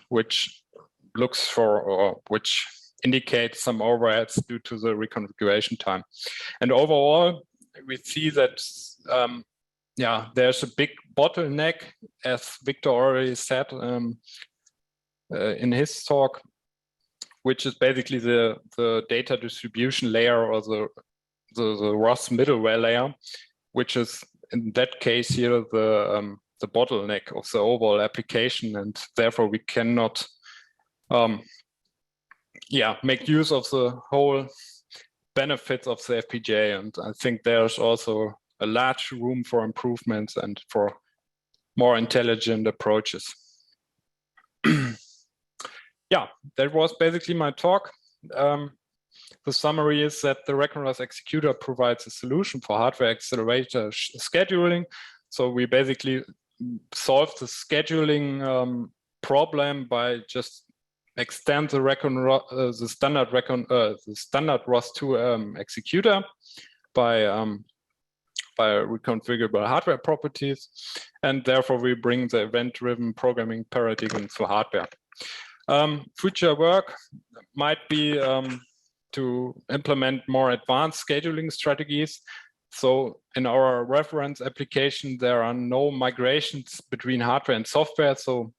which looks for, or which indicates some overheads due to the reconfiguration time. And overall, we see that there's a big bottleneck, as Victor already said in his talk, which is basically the data distribution layer, or the ROS middleware layer, which is in that case here the bottleneck of the overall application, and therefore we cannot make use of the whole benefits of the FPGA. And I think there's also a large room for improvements and for more intelligent approaches. That was basically my talk. The summary is that the ROS executor provides a solution for hardware accelerator scheduling. So we basically solve the scheduling problem by just extend the standard ROS2 executor by reconfigurable hardware properties, and therefore we bring the event-driven programming paradigm to hardware. Future work might be to implement more advanced scheduling strategies. So in our reference application, there are no migrations between hardware and software. So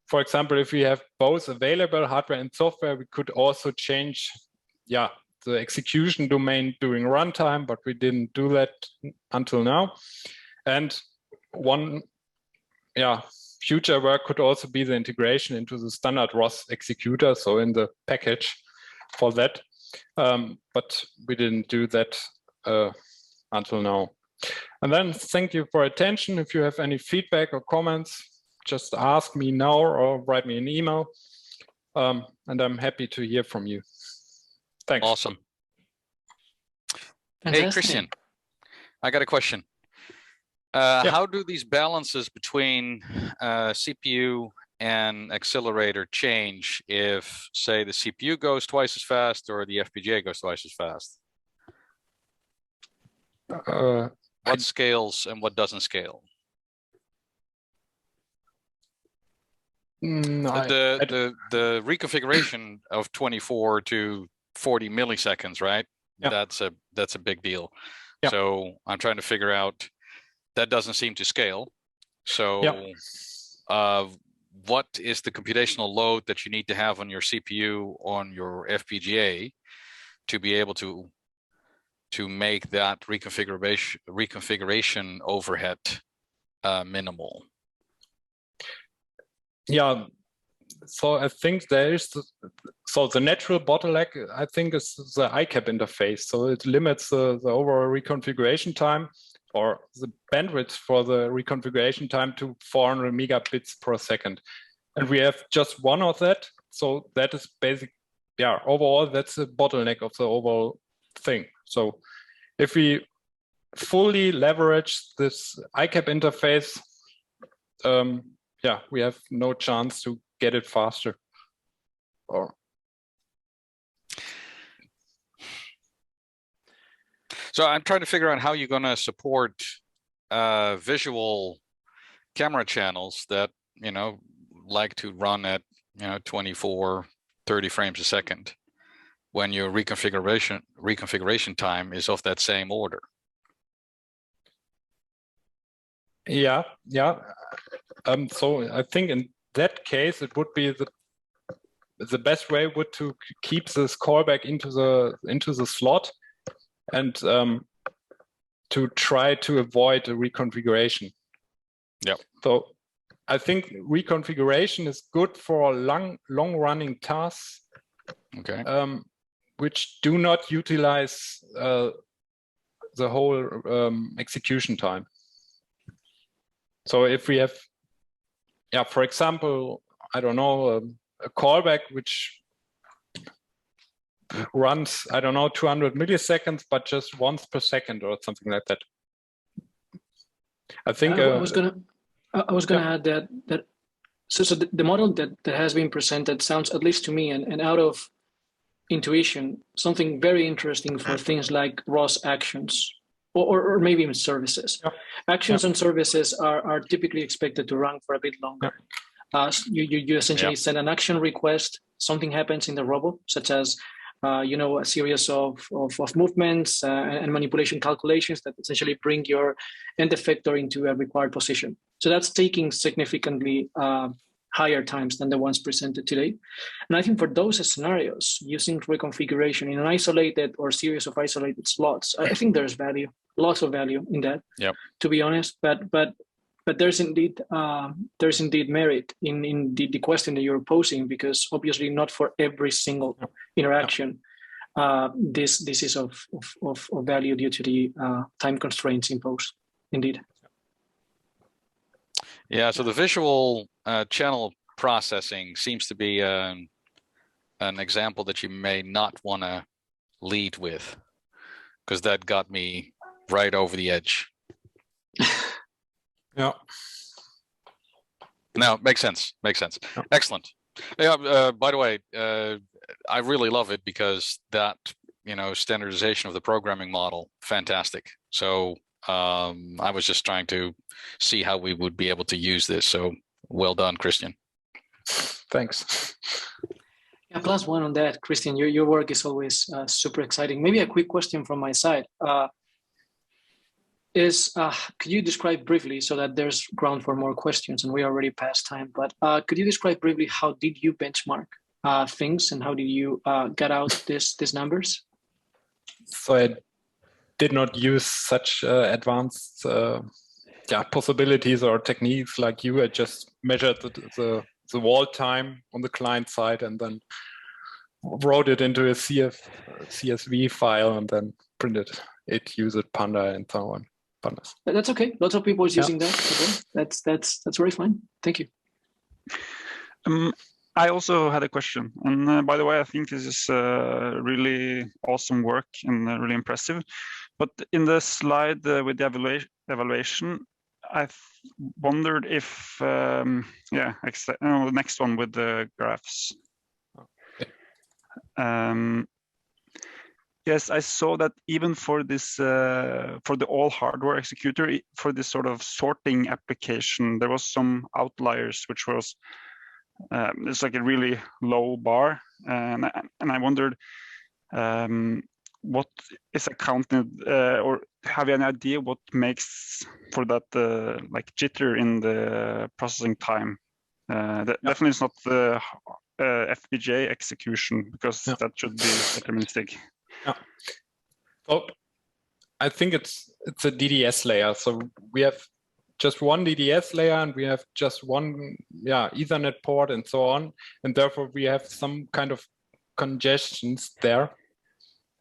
for example, if we have both available hardware and software, we could also change the execution domain during runtime, but we didn't do that until now. And one future work could also be the integration into the standard ROS executor. So in the package, for that. But we didn't do that until now. And then thank you for attention. If you have any feedback or comments, just ask me now or write me an email. And I'm happy to hear from you. Thanks. Awesome. Fantastic. Hey, Christian, I got a question. Yeah. How do these balances between CPU and accelerator change if, say, the CPU goes twice as fast or the FPGA goes twice as fast? What scales and what doesn't scale? The reconfiguration of 24 to 40 milliseconds, right? Yeah. That's a big deal. Yeah. So I'm trying to figure out, that doesn't seem to scale. So what is the computational load that you need to have on your CPU, on your FPGA, to be able to make that reconfiguration overhead minimal? Yeah, so I think there is, so the natural bottleneck, I think, is the ICAP interface. So it limits the overall reconfiguration time, or the bandwidth for the reconfiguration time, to 400 megabits per second. And we have just one of that. So that is basic, yeah, overall, that's the bottleneck of the overall thing. So if we fully leverage this ICAP interface, yeah, we have no chance to get it faster. So I'm trying to figure out how you're going to support visual camera channels that, like to run at, 24, 30 frames a second, when your reconfiguration time is of that same order. Yeah. So I think in that case, it would be the best way would to keep this callback into the slot, and to try to avoid a reconfiguration. Yeah. So I think reconfiguration is good for long-running tasks. Okay. Which do not utilize the whole execution time. So if we have, for example, I don't know, a callback which runs, I don't know, 200 milliseconds, but just once per second or something like that. I think I was gonna add that so the model that has been presented sounds, at least to me, and out of intuition, something very interesting for things like ROS actions, or maybe even services. Yeah. Actions and services are typically expected to run for a bit longer. You essentially send an action request, something happens in the robot, such as a series of movements and manipulation calculations that essentially bring your end effector into a required position. So that's taking significantly higher times than the ones presented today. And I think for those scenarios, using reconfiguration in an isolated or series of isolated slots, I think there's value, lots of value in that, to be honest. But there's indeed merit in the question that you're posing, because obviously not for every single interaction this is of value due to the time constraints imposed. Indeed. Yeah. So the visual channel processing seems to be an example that you may not want to lead with, because that got me right over the edge. Yeah. No, makes sense. Yeah. Excellent. Yeah. By the way, I really love it, because that, standardization of the programming model, fantastic. So I was just trying to see how we would be able to use this. So well done, Christian. Thanks. Yeah, plus one on that, Christian. Your work is always super exciting. Maybe a quick question from my side. Could you describe briefly, so that there's ground for more questions, and we're already past time, but could you describe briefly how did you benchmark things, and how did you get out these numbers? So I did not use such advanced possibilities or techniques like you. I just measured the wall time on the client side, and then wrote it into a CSV file and then printed it, use it, Panda, and so on. Pandas. That's okay. Lots of people is using that as well. That's very fine. Thank you. I also had a question, and by the way, I think this is really awesome work and really impressive. But in the slide with the evaluation, I wondered if, the next one with the graphs. Yes, I saw that even for this, for the all hardware executor, for this sort of sorting application, there was some outliers, which was it's like a really low bar, and I wondered what is accounted, or have you an idea what makes for that like jitter in the processing time? That definitely is not the FPGA execution, because that should be deterministic. Yeah. So I think it's a DDS layer. So we have just one DDS layer, and we have just one Ethernet port and so on, and therefore we have some kind of congestions there,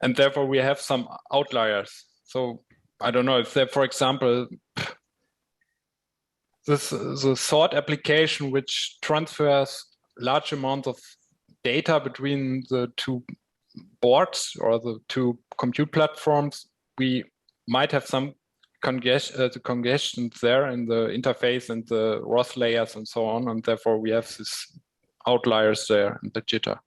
and therefore we have some outliers. So I don't know if there, for example, the sort application which transfers large amounts of data between the two boards or the two compute platforms, we might have some congestions there in the interface and the ROS layers and so on, and therefore we have these outliers there and the jitter.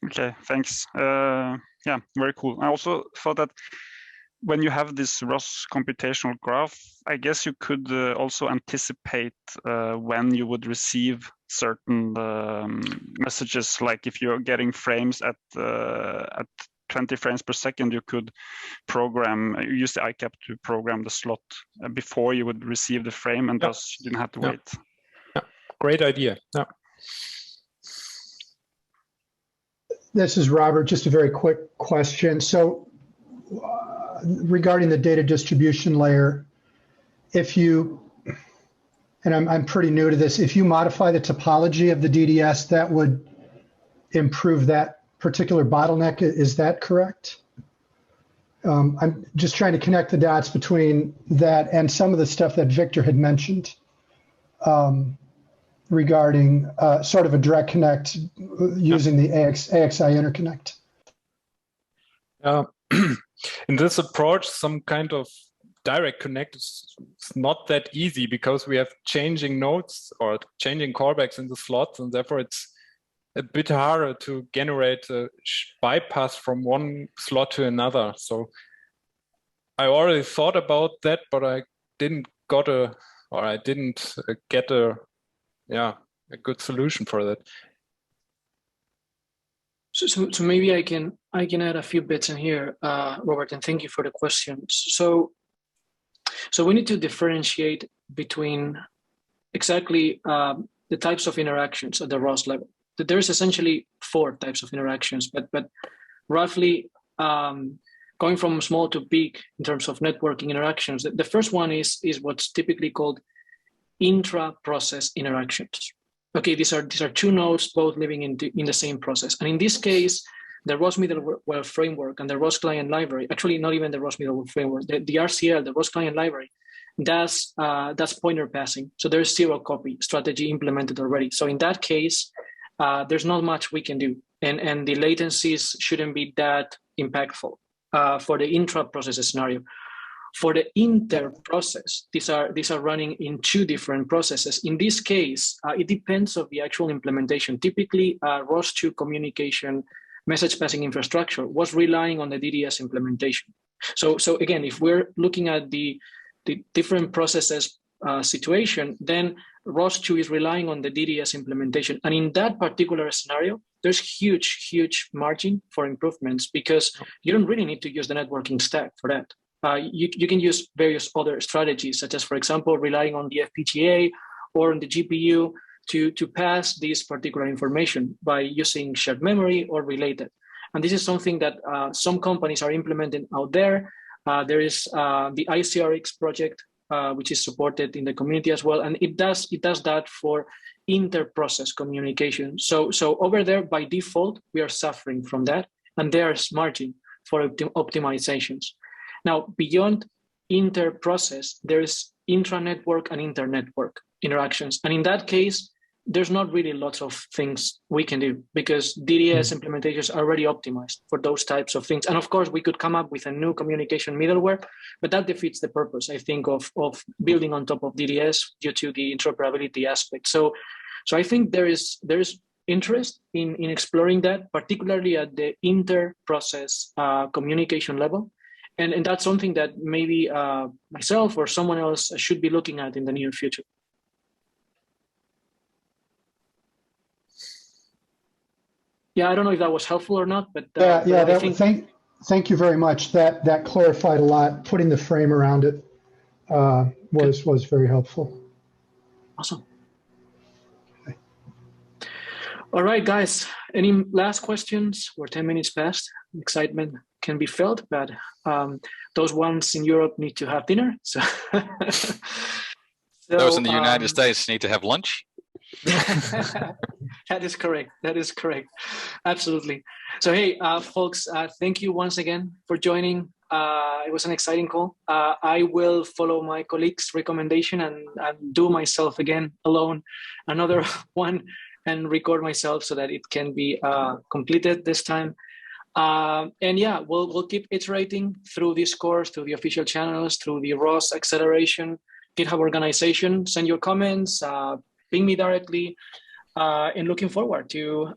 Okay, thanks. Yeah, very cool. I also thought that when you have this ROS computational graph, I guess you could also anticipate when you would receive certain messages. Like if you're getting frames at 20 frames per second, you could use the ICAP to program the slot before you would receive the frame, and thus you didn't have to wait. Yeah. Great idea. Yeah. This is Robert. Just a very quick question. So regarding the data distribution layer, if you, and I'm pretty new to this, if you modify the topology of the DDS, that would improve that particular bottleneck. Is that correct? I'm just trying to connect the dots between that and some of the stuff that Victor had mentioned regarding sort of a direct connect using the AXI interconnect. In this approach, some kind of direct connect is not that easy, because we have changing nodes or changing callbacks in the slots, and therefore it's a bit harder to generate a bypass from one slot to another. So I already thought about that, but I didn't get a good solution for that. So maybe I can add a few bits in here, Robert, and thank you for the questions. So we need to differentiate between exactly the types of interactions at the ROS level. There's essentially 4 types of interactions, but roughly going from small to big in terms of networking interactions. The first one is what's typically called intra-process interactions. Okay, these are 2 nodes both living in the same process. And in this case, the ROS middleware framework and the ROS client library, actually not even the ROS middleware framework, the RCL, the ROS client library, that's pointer passing. So there's 0 copy strategy implemented already. So in that case, there's not much we can do. And the latencies shouldn't be that impactful for the intra-process scenario. For the inter-process, these are running in 2 different processes. In this case, it depends on the actual implementation. Typically, ROS2 communication message passing infrastructure was relying on the DDS implementation. So again, if we're looking at the different processes situation, then ROS2 is relying on the DDS implementation. And in that particular scenario, there's huge margin for improvements, because you don't really need to use the networking stack for that. You can use various other strategies, such as, for example, relying on the FPGA or on the GPU to pass this particular information by using shared memory or related. And this is something that some companies are implementing out there. There is the ICRX project, which is supported in the community as well. And it does that for inter-process communication. So over there, by default, we are suffering from that, and there's margin for optimizations. Now, beyond inter-process, there is intra-network and inter-network interactions. And in that case, there's not really lots of things we can do because DDS implementations are already optimized for those types of things. And of course, we could come up with a new communication middleware, but that defeats the purpose, I think, of building on top of DDS due to the interoperability aspect. So I think there is interest in exploring that, particularly at the inter-process communication level. And that's something that maybe myself or someone else should be looking at in the near future. Yeah, I don't know if that was helpful or not, but thank you very much. That clarified a lot. Putting the frame around it was very helpful. Awesome. Okay. All right, guys. Any last questions? We're 10 minutes past. Excitement can be felt, but those ones in Europe need to have dinner. So, those in the United States need to have lunch. That is correct. That is correct. Absolutely. So, hey, folks, thank you once again for joining. It was an exciting call. I will follow my colleagues' recommendation and do myself again alone another one and record myself so that it can be completed this time. And yeah, we'll keep iterating through this course, through the official channels, through the ROS acceleration, GitHub organization. Send your comments, ping me directly, and looking forward to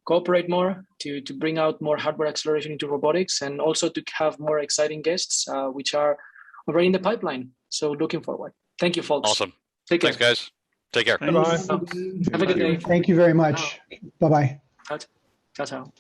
cooperate more, to bring out more hardware acceleration into robotics, and also to have more exciting guests, which are already in the pipeline. So looking forward. Thank you, folks. Awesome. Take care. Thanks, guys. Take care. Bye-bye. Have a good day. Thank you very much. Bye-bye. Ciao, ciao.